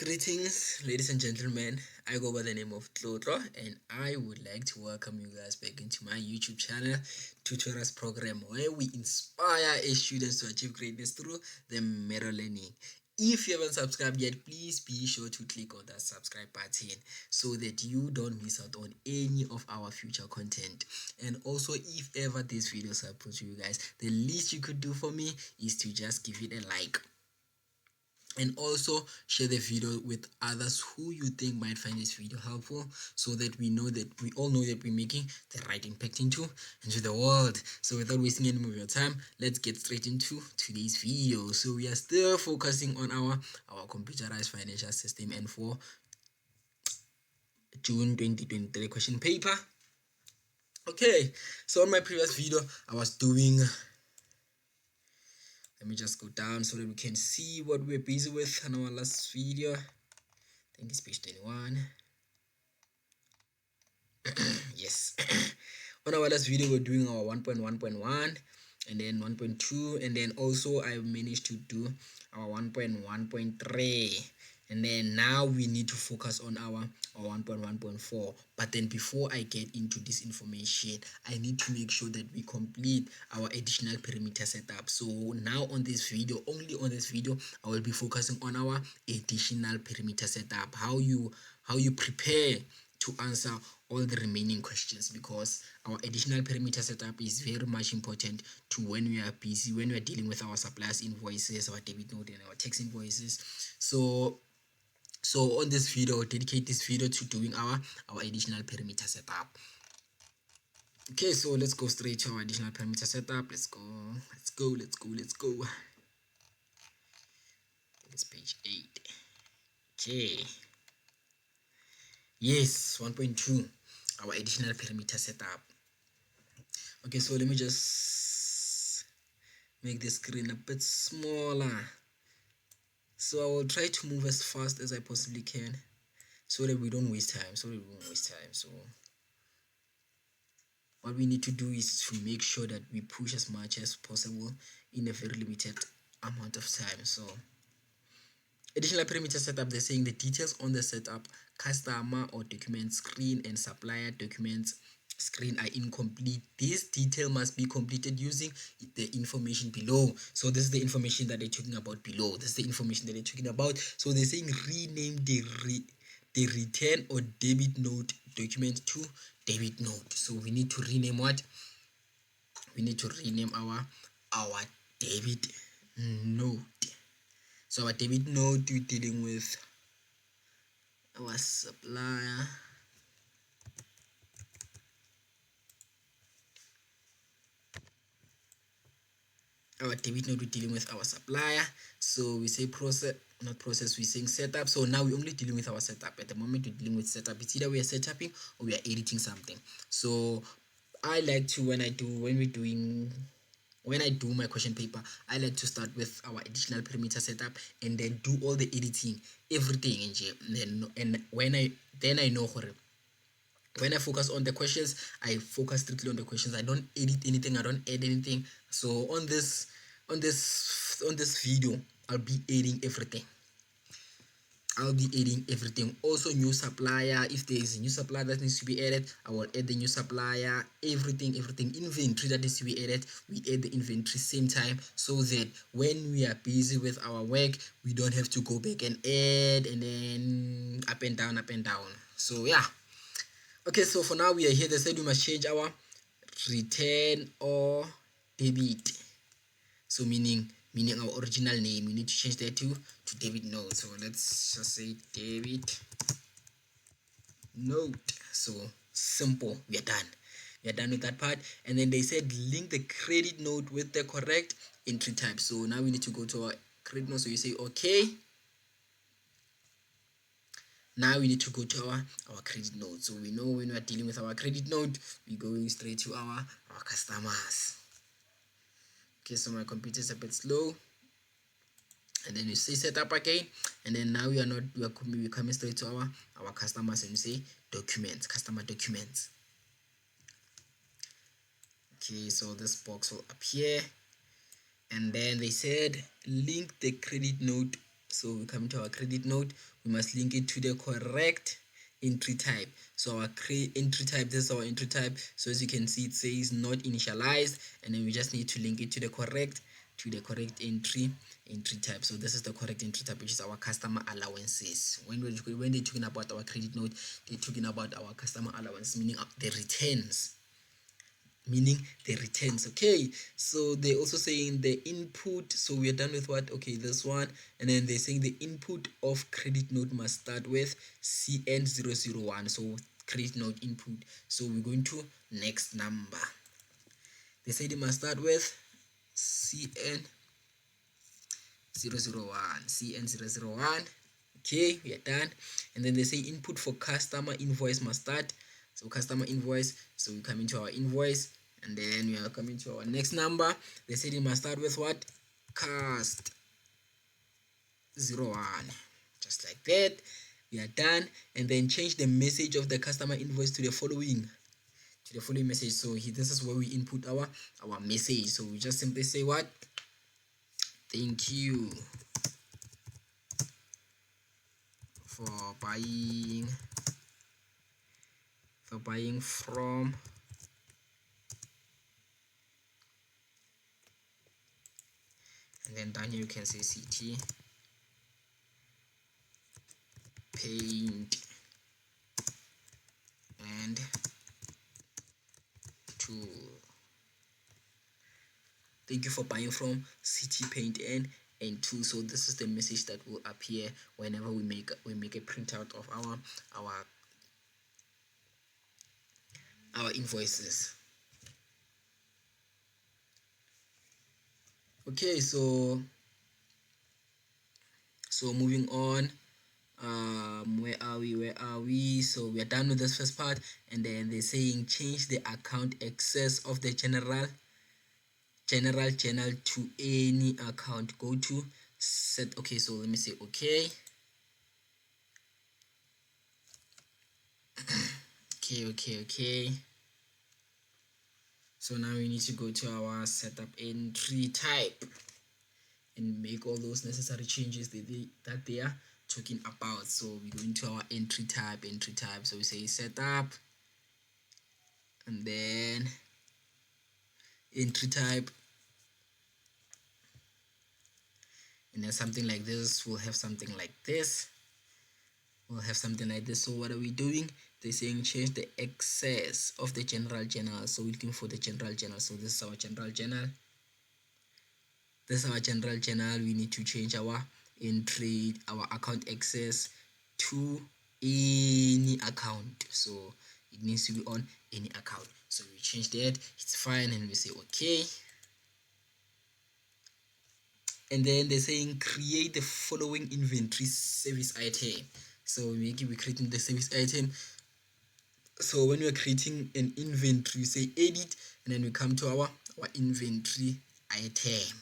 Greetings, ladies and gentlemen. I go by the name of Tlotlo, and I would like to welcome you guys back into my YouTube channel, Computerized program, where we inspire students to achieve greatness through the mirror learning. If you haven't subscribed yet, please be sure to click on that subscribe button so that you don't miss out on any of our future content. And also, if ever this video supports you guys, the least you could do for me is to just give it a like, and also share the video with others who you think might find this video helpful, so that we all know that we're making the right impact into the world. So without wasting any more of your time, let's get straight into today's video. So we are still focusing on our computerized financial system, and for June 2023 question paper. Okay, so on my previous video I was doing, let me just go down so that we can see what we're busy with in our last video. I think it's page 21. Yes. On our last video we're doing our 1.1.1 and then 1.2, and then also I managed to do our 1.1.3, and then now we need to focus on our 1.1.4. But then before I get into this information, I need to make sure that we complete our additional perimeter setup. So now on this video, only on this video, I will be focusing on our additional perimeter setup, how you prepare to answer all the remaining questions, because our additional perimeter setup is very much important to when we are busy, when we are dealing with our suppliers invoices, our debit note, and our tax invoices. So on this video, I'll dedicate this video to doing our additional perimeter setup. Okay, so let's go straight to our additional perimeter setup. Let's go. It's page 8. Okay. Yes, 1.2, our additional perimeter setup. Okay, so let me just make the screen a bit smaller, so I will try to move as fast as I possibly can so that we don't waste time. So what we need to do is to make sure that we push as much as possible in a very limited amount of time. So additional perimeter setup, they're saying the details on the setup, customer or document screen, and supplier documents screen are incomplete. This detail must be completed using the information below. So this is the information that they're talking about below. This is the information that they're talking about. So they're saying rename the return or debit note document to debit note. So we need to rename what? We need to rename our debit note. So our debit note, we're dealing with our supplier. Our debit note, we're dealing with our supplier. So we say process, not process, we're saying setup. So now we're only dealing with our setup. At the moment we're dealing with setup. It's either we are setuping or we are editing something. So I like to, when I do my question paper, I like to start with our additional perimeter setup and then do all the editing, everything, and when I know when I focus on the questions, I focus strictly on the questions. I don't edit anything, I don't add anything. So on this video, I'll be adding everything. Also new supplier, if there is a new supplier that needs to be added, I will add the new supplier. Everything inventory that needs to be added, we add the inventory same time, so that when we are busy with our work, we don't have to go back and add and then up and down. So yeah. Okay, so for now we are here. They said we must change our return or debit. So meaning our original name, we need to change that to debit note. So let's just say debit note. So simple. We are done with that part. And then they said link the credit note with the correct entry type. So now we need to go to our credit note. So you say okay. Now we need to go to our credit note. So we know when we are dealing with our credit note, we're going straight to our customers. Okay, so my computer is a bit slow. And then you say setup again, and then now we're coming straight to our customers, and you say documents, customer documents. Okay, so this box will appear, and then they said link the credit note So we come to our credit note, we must link it to the correct entry type. So our entry type, this is our entry type. So as you can see, it says not initialized, and then we just need to link it to the correct entry type. So this is the correct entry type, which is our customer allowances. When they're talking about our credit note, they're talking about our customer allowance, meaning the returns. Okay, so they're also saying the input. So we are done with what? Okay, this one. And then they're saying the input of credit note must start with CN001. So credit note input. So we're going to next number. They say they must start with CN001. Okay, we are done. And then they say input for customer invoice must start. So customer invoice, so we come into our invoice, and then we are coming to our next number. They said it must start with what? Cast 01. Just like that, we are done. And then change the message of the customer invoice to the following message. So this is where we input our message. So we just simply say what? Thank you for buying from, and then down here you can say CT paint and tool. Thank you for buying from CT paint and tool. So this is the message that will appear whenever we make a printout of our invoices. Okay, so moving on. Where are we? So we are done with this first part, and then they're saying change the account access of the general channel to any account. Go to set. Okay, so let me say okay. Okay. So now we need to go to our setup entry type and make all those necessary changes that they are talking about. So we go into our entry type. So we say setup, and then entry type, and then something like this. We'll have something like this. So what are we doing? They're saying change the access of the general channel. So we're looking for the general channel. So this is our general channel. We need to change our account access to any account. So it needs to be on any account. So we change that, it's fine, and we say okay. And then they're saying create the following inventory service item. So we're creating the service item. So when we're creating an inventory, say edit, and then we come to our inventory item.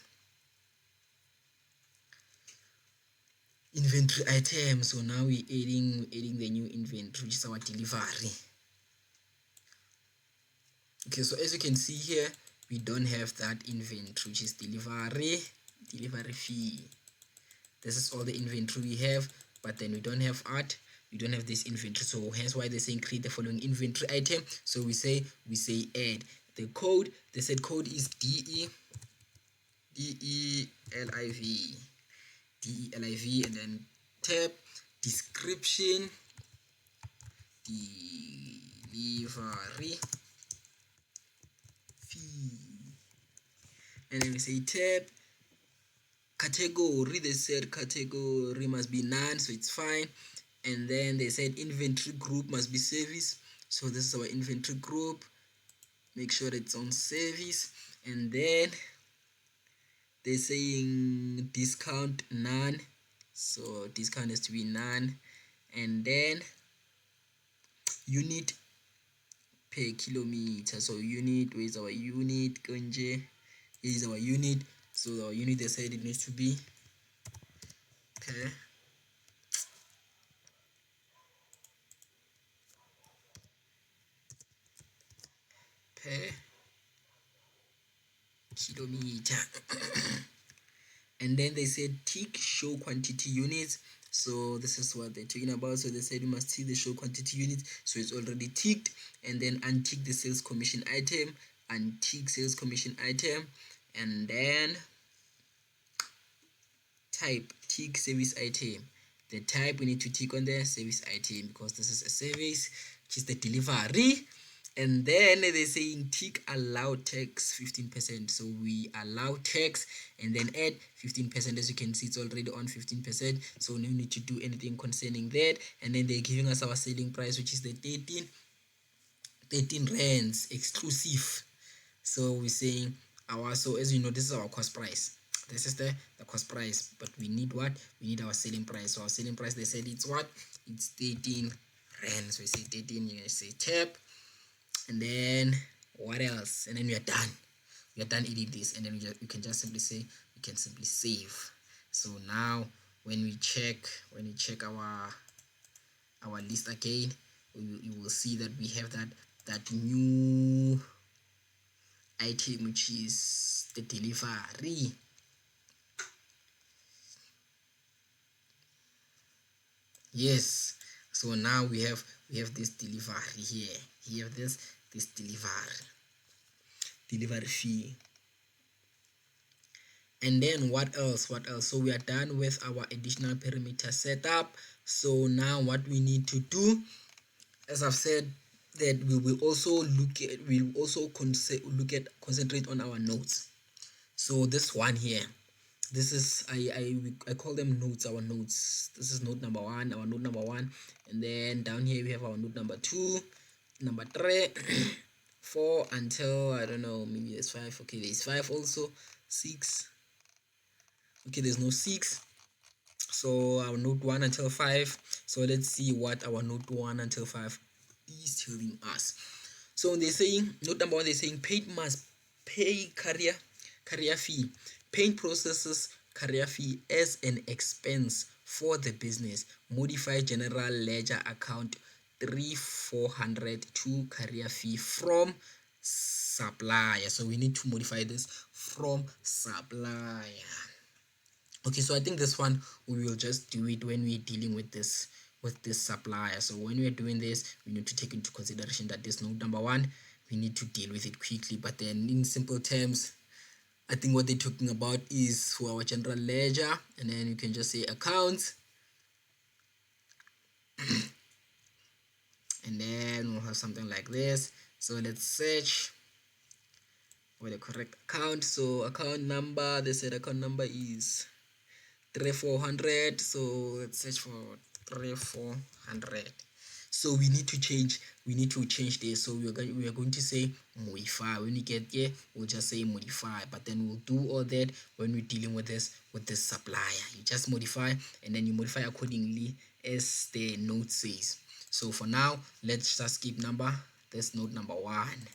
So now we're adding the new inventory, which is our delivery. Okay, so as you can see here, we don't have that inventory, which is delivery fee. This is all the inventory we have, but then we don't have this inventory. So hence why they're saying create the following inventory item. So we say add the code. They said code is DELIV, and then tab description delivery fee, and then we say tab category. They said category must be none, so it's fine. And then they said inventory group must be service. So this is our inventory group. Make sure it's on service. And then they're saying discount none, so discount has to be none. And then unit per kilometer. So unit, where is our unit? Here is our unit. So our unit, they said it needs to be per kilometer. And then they said tick show quantity units. So this is what they're talking about. So they said you must tick the show quantity units, so it's already ticked. And then untick the sales commission item, untick sales commission item, and then type tick service item. The type we need to tick on the service item because this is a service, which is the delivery. And then they're saying tick allow tax 15%. So we allow tax and then add 15%. As you can see, it's already on 15%, so no need to do anything concerning that. And then they're giving us our selling price, which is the 13 rands exclusive. So we're saying so as you know, this is our cost price. This is the cost price, but we need what? We need our selling price. So our selling price, they said it's what? It's 13 rand. So we say 13, you say tab, and then what else? And then we are done. We are done editing this, and then we can just simply say, we can simply save. So now when we check our list again, you will see that we have that new item, which is the delivery. Yes, so now we have this delivery here. Here this delivery fee. And then what else? So we are done with our additional perimeter setup. So now what we need to do, as I've said, that we will also concentrate on our notes. So this one here, this is I call them notes, our notes. This is note number one, our note number one, and then down here we have our note number 2, number 3, 4 until I don't know, maybe there's 5. Okay, there's 5 also, 6. Okay, there's no 6. So our note 1 until 5. So let's see what our note 1 until 5 is telling us. So they're saying note number 1, they're saying paid must pay carrier fee. Paint processes carrier fee as an expense for the business. Modify general ledger account 3400 to carrier fee from supplier. So we need to modify this from supplier. Okay, so I think this one we will just do it when we're dealing with this supplier. So when we're doing this, we need to take into consideration that this note number 1, we need to deal with it quickly. But then in simple terms, I think what they're talking about is for our general ledger, and then you can just say accounts, and then we'll have something like this. So let's search for the correct account. So account number, they said account number is 3400. So let's search for 3400. So we need to change this. So we are going to say modify. When we get here, we'll just say modify, but then we'll do all that when we're dealing with this supplier. You just modify, and then you modify accordingly as the note says. So for now, let's just keep this note number 1.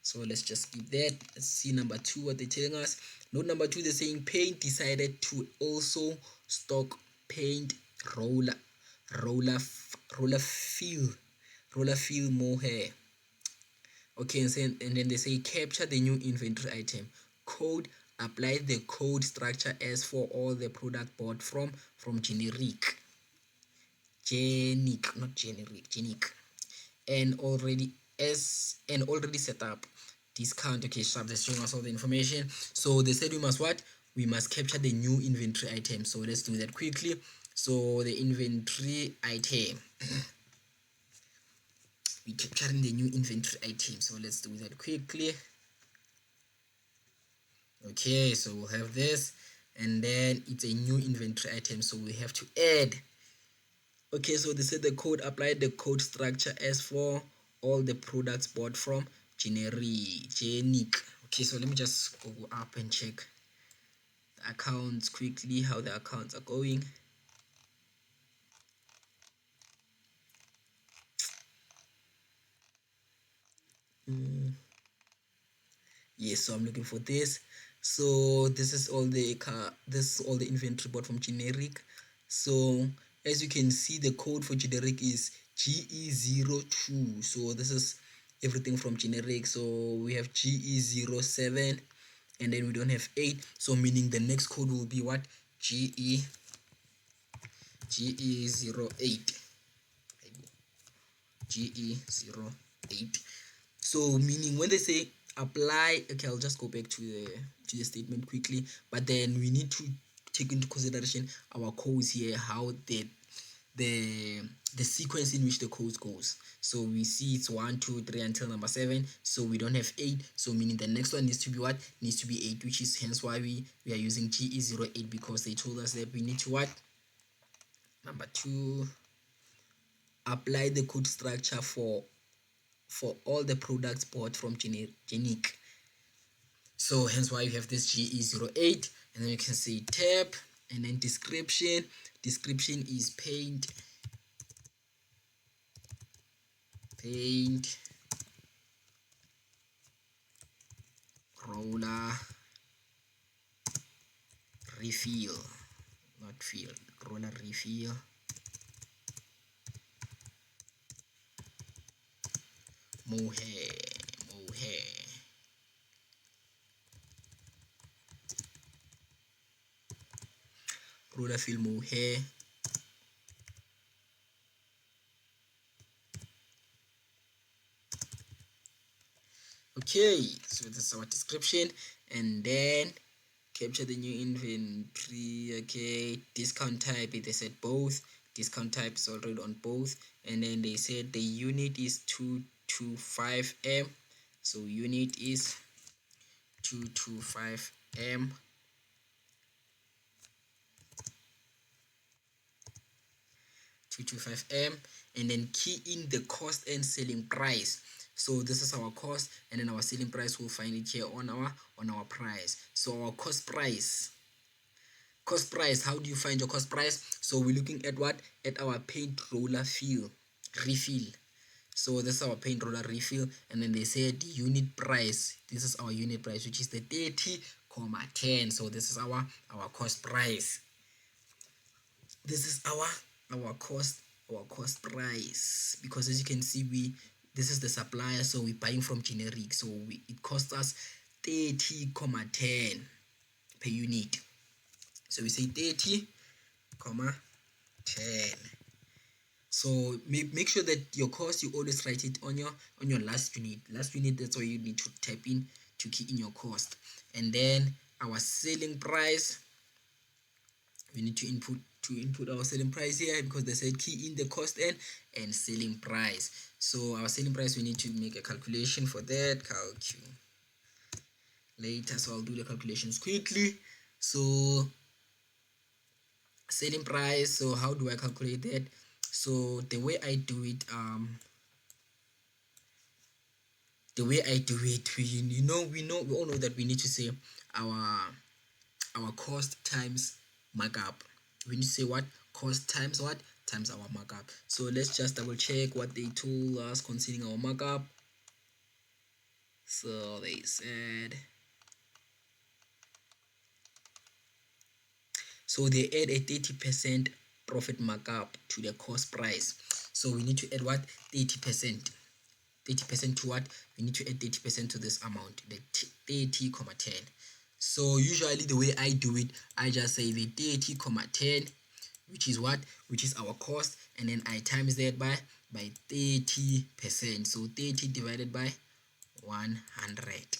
So let's just keep that. Let's see number 2, what they're telling us. Note number 2, they're saying paint decided to also stock paint roller fill mohair. Okay, and then they say capture the new inventory item. Code, apply the code structure as for all the product bought from generic, not generic, and already set up discount. Okay, so they're showing us all the information. So they said we must capture the new inventory item. So let's do that quickly. So the inventory item, we're capturing the new inventory item. So let's do that quickly. Okay, so we'll have this, and then it's a new inventory item, so we have to add. Okay, so they said the code, apply the code structure as for all the products bought from generic. Okay, so let me just go up and check the accounts quickly, how the accounts are going. Yes, so I'm looking for this. So this is all the inventory bought from generic. So as you can see, the code for generic is GE02. So this is everything from generic. So we have GE07, and then we don't have 8, so meaning the next code will be what? GE08. GE08. So meaning when they say apply, okay, I'll just go back to the statement quickly, but then we need to take into consideration our codes here, how the sequence in which the code goes. So we see it's 1 2 3 until number 7, so we don't have 8, so meaning the next one needs to be what? Needs to be 8, which is hence why we are using GE08, because they told us that we need to what? Number 2, apply the code structure for all the products bought from Genic. So hence why you have this GE08, and then you can say tab, and then description is paint roller refill, not fill, roller refill mohair roller fill mohair. Okay, so this is our description, and then capture the new inventory. Okay, discount type, they said both. Discount type is already on both, and then they said the unit is 225M, so unit is 225M. 225M, and then key in the cost and selling price. So this is our cost, and then our selling price, we'll find it here on our price. So our cost price, how do you find your cost price? So we're looking at what? At our paint roller refill. So this is our paint roller refill, and then they said unit price, this is our unit price, which is the 30,10. so this is our cost price. This is our cost price, because as you can see, this is the supplier, so we're buying from generic, so it costs us 30,10 per unit. So we say 30,10. So make sure that your cost, you always write it on your last unit. That's why you need to type in to key in your cost. And then our selling price, we need to input our selling price here, because they said key in the cost and selling price. So our selling price, we need to make a calculation for that. Calculator. So I'll do the calculations quickly. So selling price, so how do I calculate that? So the way I do it, we all know that we need to say our cost times markup. We need to say what? Cost times what? Times our markup. So let's just double check what they told us concerning our markup. So they said, so they add a 30% profit markup to the cost price. So we need to add what? 30%. 30% to what? We need to add 30% to this amount, the 30,10. So usually the way I do it, I just say the 30,10, which is what? Which is our cost, and then I times that by 30%. So 30 divided by 100,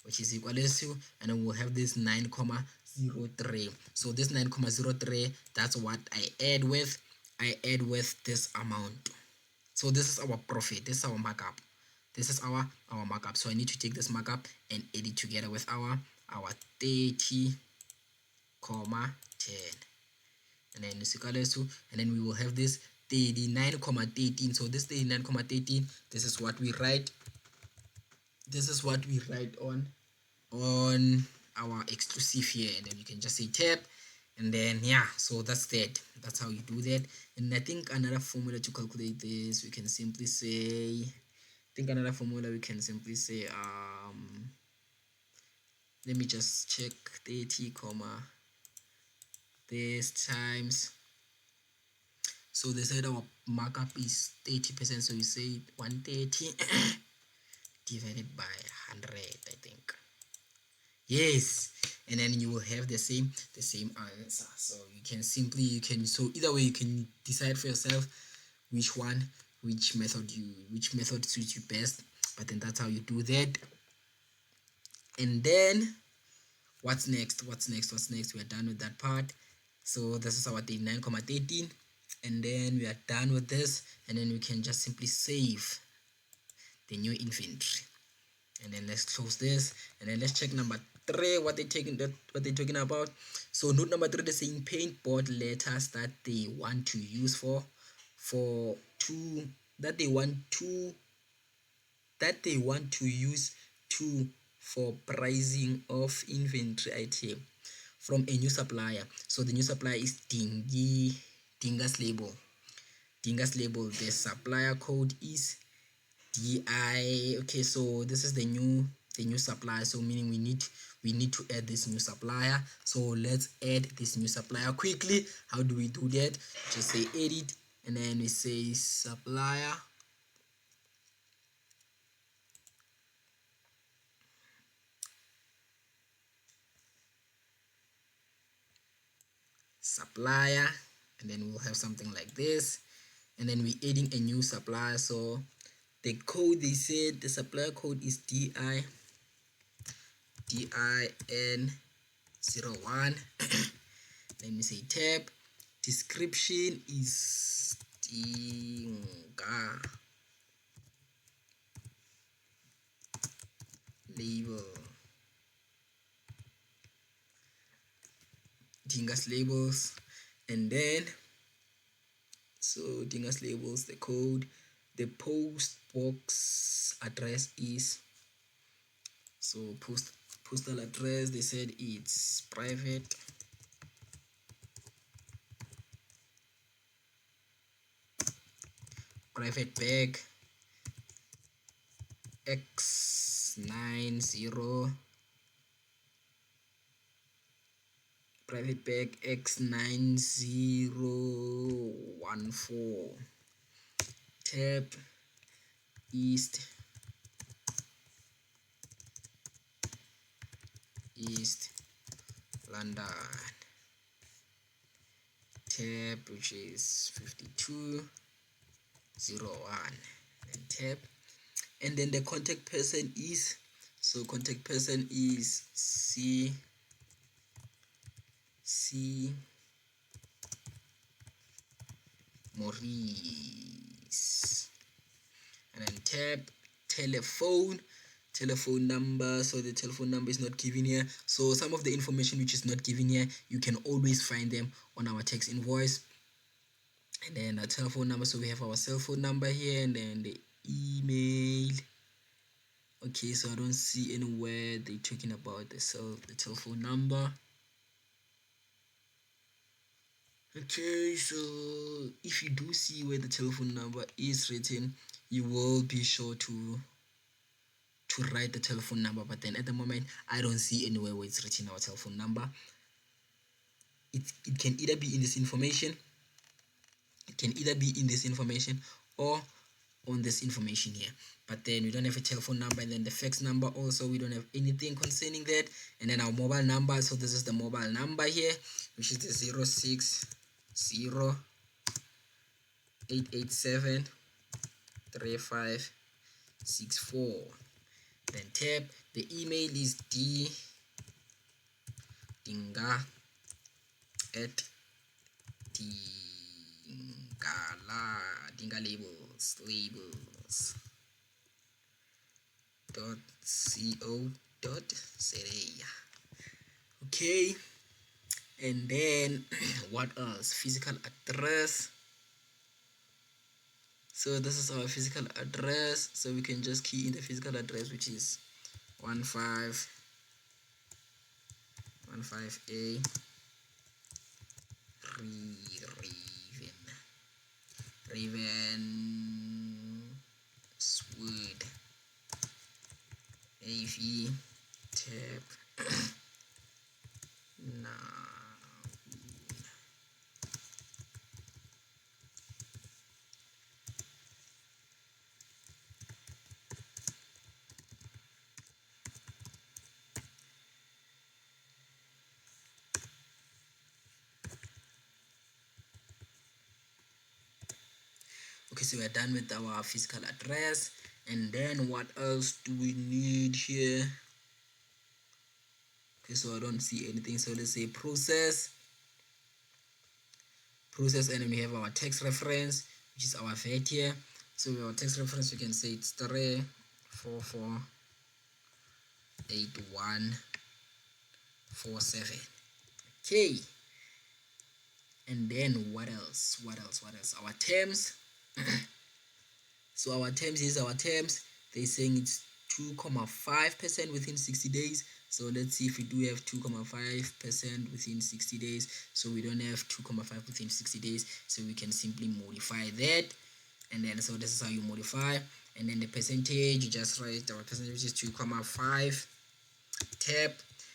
which is equal to, and then we'll have this 9,03. So this 9,03, that's what I add with this amount. So this is our profit, this is our markup, this is our markup. So I need to take this markup and add it together with our 30,10, and then it's equal to, and then we will have this 39,13. so this 39,13, this is what we write on our exclusive here, and then you can just say tab, and then yeah, so that's how you do that. And I think another formula to calculate this, we can simply say, let me just check, 30 this times, so they said our markup is 30%, so you say 130 divided by 100, I think. Yes, and then you will have the same answer. So so either way you can decide for yourself which one, which method suits you best. But then that's how you do that. And then what's next? We are done with that part. So this is our day 9,13, and then we are done with this, and then we can just simply save the new inventory. And then let's close this, and then let's check number 3, what they're talking about. So note number 3, they're saying paintboard letters that they want to use for to that they want to that they want to use to for pricing of inventory item from a new supplier. So the new supplier is Dinga's label. The supplier code is DI. Okay, so this is the new supplier. So meaning we need to add this new supplier. So let's add this new supplier quickly. How do we do that? Just say edit, and then we say supplier. Supplier, and then we'll have something like this, and then we're adding a new supplier. So the code, they said the supplier code is DIN01. Let me say tab. Description is Dinga label. Dinga's labels, and then Dinga's labels, the code, the post box address is, so postal address, they said it's private bag X90, private bag X9014, tab East London, tab which is 5201, and tab, and then the contact person is, C Maurice, and then tab telephone number. So the telephone number is not given here. So some of the information which is not given here, you can always find them on our text invoice. And then a telephone number, so we have our cell phone number here, and then the email. Okay, so I don't see anywhere they're talking about the telephone number. Okay, so if you do see where the telephone number is written, you will be sure to write the telephone number. But then at the moment, I don't see anywhere where it's written our telephone number. It can either be in this information, or on this information here. But then we don't have a telephone number, and then the fax number also, we don't have anything concerning that. And then our mobile number, so this is the mobile number here, which is the 060-887-3564. Then tab, the email is dinga at dinga labels .co.za. Okay, and then what else? Physical address. So this is our physical address, so we can just key in the physical address, which is 15A Ravenswood AV tab now. so we're done with our physical address. And then what else do we need here? Okay, so I don't see anything, so let's say process, and then we have our text reference, which is our VAT here. So our text reference, we can say it's 3448147. Okay, and then what else? Our terms. So our terms is our terms. They're saying it's 2.5% within 60 days. So let's see if we do have 2.5% within 60 days. So we don't have 2.5 within 60 days. So we can simply modify that. And then so this is how you modify. And then the percentage, you just write our percentage is 2.5 tab,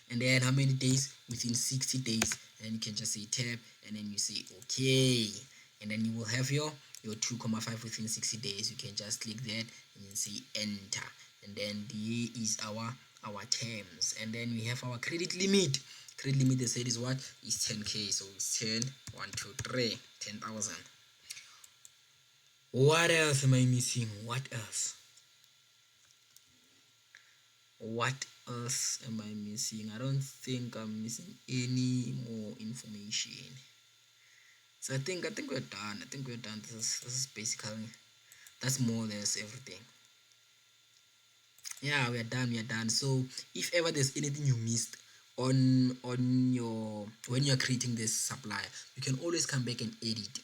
and then how many days within 60 days, and you can just say tab, and then you say okay, and then you will have your 2.5 within 60 days. You can just click that and then say enter, and then there is our terms. And then we have our credit limit. They said is what is 10k, so it's 10 1 2 3 10,000. What else am I missing? What else am I missing? I don't think I'm missing any more information. So I think we're done. This is basically, that's more or less everything. Yeah, we're done. So if ever there's anything you missed on your, when you're creating this supplier, you can always come back and edit.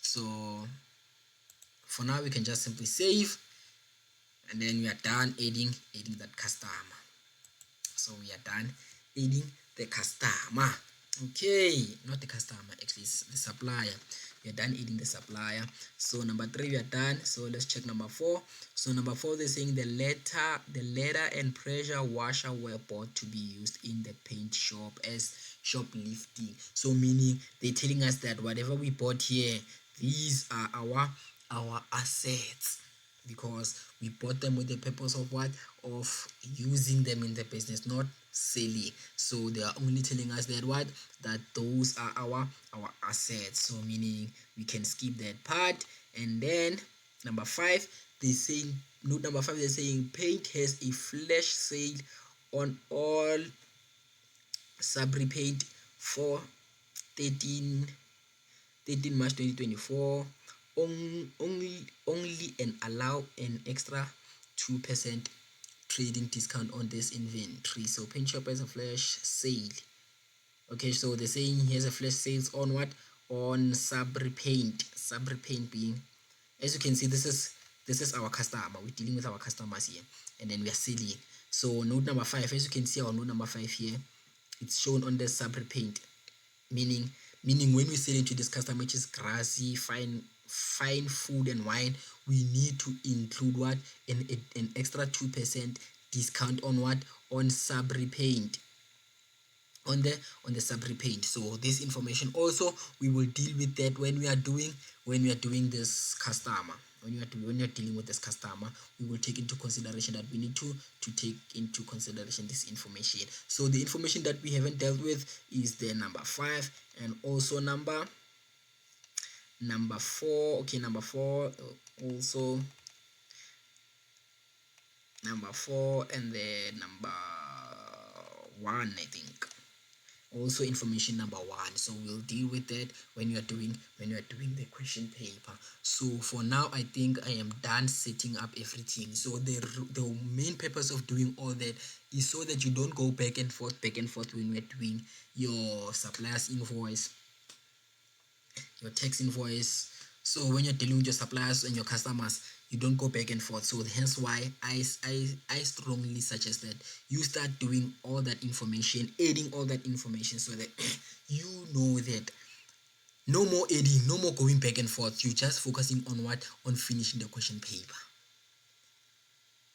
So for now we can just simply save, and then we are done adding that customer. So we are done adding the customer. Okay, not the customer, actually it's the supplier. We are done adding the supplier. So number 3 we are done. So let's check number 4. So number 4, they're saying the ladder and pressure washer were bought to be used in the paint shop as shoplifting. So meaning they're telling us that whatever we bought here, these are our assets, because we bought them with the purpose of what? Of using them in the business, not selling. So they are only telling us that what? That those are our assets. So meaning we can skip that part. And then number 5, they saying, note number 5, they're saying paint has a flash sale on all SUPPLIER paint for 13 March 2024 only and allow an extra 2% trading discount on this inventory. So paint shop has a flash sale. Okay, so they're saying here's a flash sales on what? On SUPPLIER paint being, as you can see, this is our customer. We're dealing with our customers here, and then we are selling. So note number 5, as you can see, our note number 5 here, it's shown on the SUPPLIER paint, meaning when we sell it to this customer, which is grassy, fine food and wine, we need to include what? An extra 2% discount on what? On SUPPLIER paint, on the SUPPLIER paint. So this information also we will deal with that when we are doing this customer. When you're dealing with this customer, we will take into consideration that we need to take into consideration this information. So the information that we haven't dealt with is the number 5 and also number 4. Okay, number 4 also, number 4 and the number 1, I think. Also information number 1, so we'll deal with that when you're doing the question paper. So for now, I think I am done setting up everything. So the main purpose of doing all that is so that you don't go back and forth when we're doing your suppliers invoice, your tax invoice. So when you're dealing with your suppliers and your customers, you don't go back and forth. So hence why I strongly suggest that you start doing all that information, adding all that information, so that you know that no more adding, no more going back and forth. You're just focusing on what? On finishing the question paper.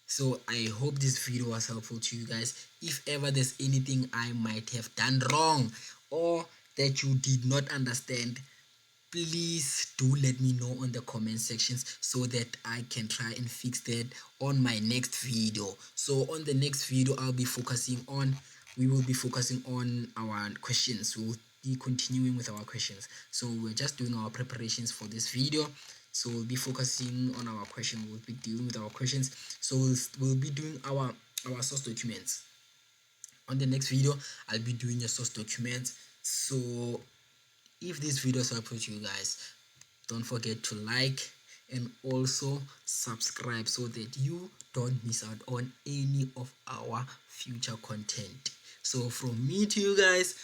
So I hope this video was helpful to you guys. If ever there's anything I might have done wrong or that you did not understand, please do let me know on the comment sections so that I can try and fix that on my next video. So on the next video, we will be focusing on our questions. We'll be continuing with our questions. So we're just doing our preparations for this video. So we'll be focusing on our question. We'll be dealing with our questions. So we'll be doing our source documents. On the next video, I'll be doing a source document. So if this video is helpful to you guys, don't forget to like and also subscribe so that you don't miss out on any of our future content. So from me to you guys,